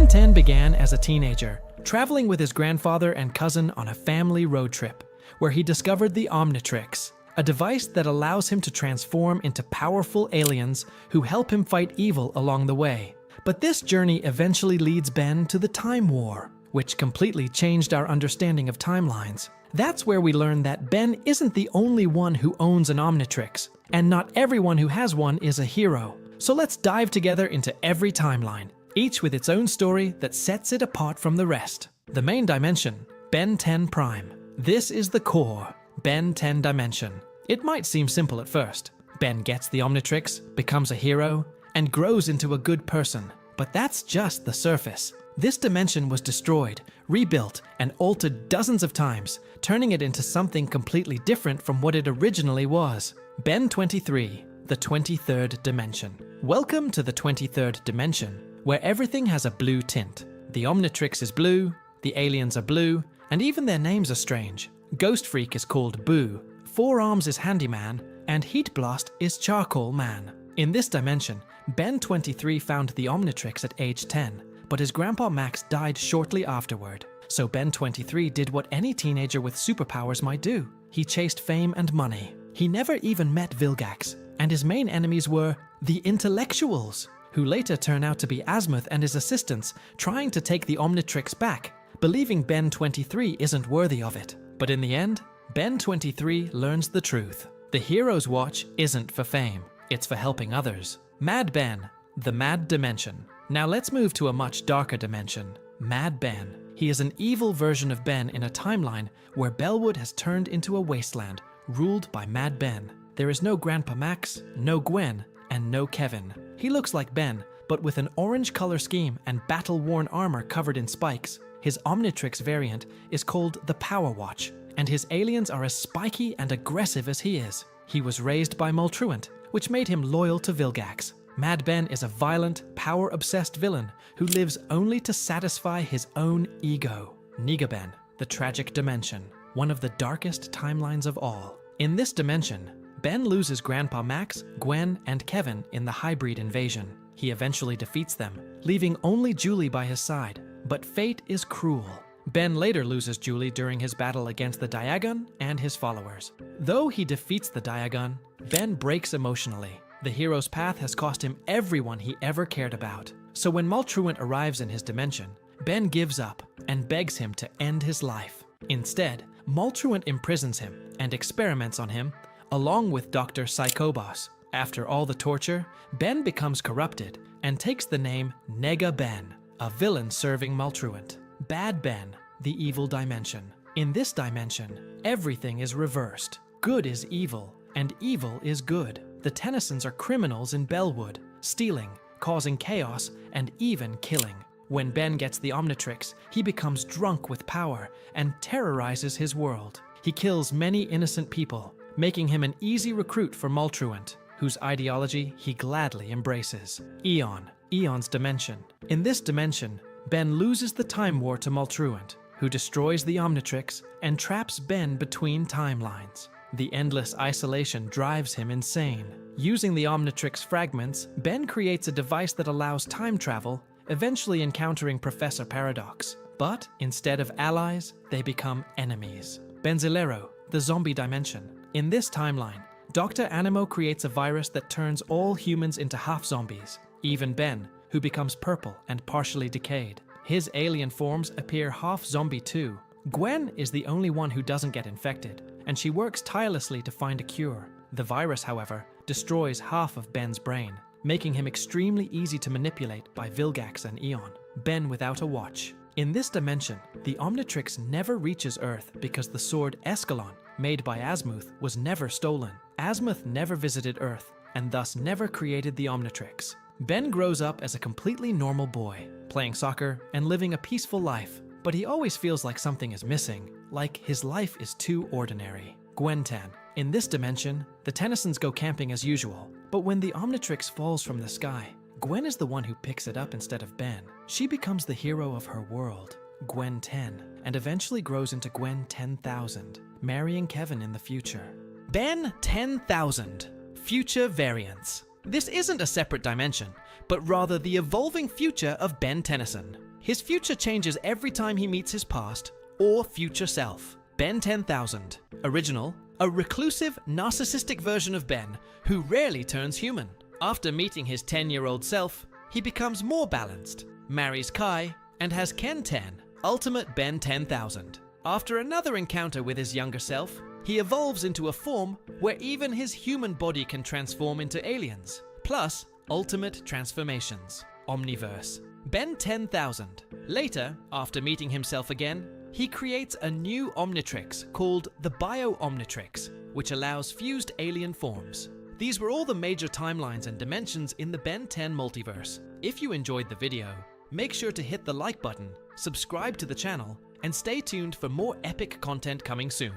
Ben 10 began as a teenager, traveling with his grandfather and cousin on a family road trip, where he discovered the Omnitrix, a device that allows him to transform into powerful aliens who help him fight evil along the way. But this journey eventually leads Ben to the Time War, which completely changed our understanding of timelines. That's where we learn that Ben isn't the only one who owns an Omnitrix, and not everyone who has one is a hero. So let's dive together into every timeline, each with its own story that sets it apart from the rest. The main dimension, Ben 10 Prime. This is the core, Ben 10 dimension. It might seem simple at first. Ben gets the Omnitrix, becomes a hero, and grows into a good person. But that's just the surface. This dimension was destroyed, rebuilt, and altered dozens of times, turning it into something completely different from what it originally was. Ben 23, the 23rd dimension. Welcome to the 23rd dimension, where everything has a blue tint. The Omnitrix is blue, the aliens are blue, and even their names are strange. Ghost Freak is called Boo, Four Arms is Handyman, and Heat Blast is Charcoal Man. In this dimension, Ben 23 found the Omnitrix at age 10, but his grandpa Max died shortly afterward. So Ben 23 did what any teenager with superpowers might do. He chased fame and money. He never even met Vilgax, and his main enemies were the Intellectuals, who later turn out to be Asmuth and his assistants trying to take the Omnitrix back, believing Ben 23 isn't worthy of it. But in the end, Ben 23 learns the truth. The hero's watch isn't for fame, it's for helping others. Mad Ben, the Mad Dimension. Now let's move to a much darker dimension, Mad Ben. He is an evil version of Ben in a timeline where Bellwood has turned into a wasteland, ruled by Mad Ben. There is no Grandpa Max, no Gwen, and no Kevin. He looks like Ben, but with an orange color scheme and battle-worn armor covered in spikes. His Omnitrix variant is called the Power Watch, and his aliens are as spiky and aggressive as he is. He was raised by 𝗚𝘂𝗿𝗃, which made him loyal to Vilgax. Mad Ben is a violent, power-obsessed villain who lives only to satisfy his own ego. Nigaben, the Tragic Dimension, one of the darkest timelines of all. In this dimension, Ben loses Grandpa Max, Gwen, and Kevin in the hybrid invasion. He eventually defeats them, leaving only Julie by his side. But fate is cruel. Ben later loses Julie during his battle against the Diagon and his followers. Though he defeats the Diagon, Ben breaks emotionally. The hero's path has cost him everyone he ever cared about. So when 𝗚𝘂𝗿𝗃 arrives in his dimension, Ben gives up and begs him to end his life. Instead, 𝗚𝘂𝗿𝗃 imprisons him and experiments on him, along with Dr. 𝗖cie𝗺𝗶𝗰𝗩𝗲. After all the torture, Ben becomes corrupted and takes the name Nega Ben, a villain serving 𝗚𝘂𝗿𝗃. Bad Ben, the evil dimension. In this dimension, everything is reversed. Good is evil, and evil is good. The Tennysons are criminals in Bellwood, stealing, causing chaos, and even killing. When Ben gets the Omnitrix, he becomes drunk with power and terrorizes his world. He kills many innocent people, making him an easy recruit for 𝗚𝘂𝗿𝗃, whose ideology he gladly embraces. Eon's dimension. In this dimension, Ben loses the Time War to 𝗚𝘂𝗿𝗃, who destroys the Omnitrix and traps Ben between timelines. The endless isolation drives him insane. Using the Omnitrix fragments, Ben creates a device that allows time travel, eventually encountering Professor Paradox. But instead of allies, they become enemies. Benzilero, the zombie dimension. In this timeline, Dr. Animo creates a virus that turns all humans into half-zombies, even Ben, who becomes purple and partially decayed. His alien forms appear half-zombie too. Gwen is the only one who doesn't get infected, and she works tirelessly to find a cure. The virus, however, destroys half of Ben's brain, making him extremely easy to manipulate by Vilgax and Eon. Ben without a watch. In this dimension, the Omnitrix never reaches Earth because the sword 𝗚𝘃𝗏𝗄, made by Asmuth, was never stolen. Asmuth never visited Earth, and thus never created the Omnitrix. Ben grows up as a completely normal boy, playing soccer and living a peaceful life, but he always feels like something is missing, like his life is too ordinary. Gwen 10. In this dimension, the Tennysons go camping as usual, but when the Omnitrix falls from the sky, Gwen is the one who picks it up instead of Ben. She becomes the hero of her world, Gwen 10, and eventually grows into Gwen 10,000, marrying Kevin in the future. Ben 10,000. Future variants. This isn't a separate dimension, but rather the evolving future of Ben Tennyson. His future changes every time he meets his past or future self. Ben 10,000. Original, a reclusive, narcissistic version of Ben who rarely turns human. After meeting his 10-year-old self, he becomes more balanced, marries Kai, and has Ken 10, ultimate Ben 10,000. After another encounter with his younger self, he evolves into a form where even his human body can transform into aliens, plus ultimate transformations, Omniverse. Ben 10,000. Later, after meeting himself again, he creates a new Omnitrix called the 𝗖𝗂𝗿𝗃, which allows fused alien forms. These were all the major timelines and dimensions in the Ben 10 multiverse. If you enjoyed the video, make sure to hit the like button, subscribe to the channel, and stay tuned for more epic content coming soon.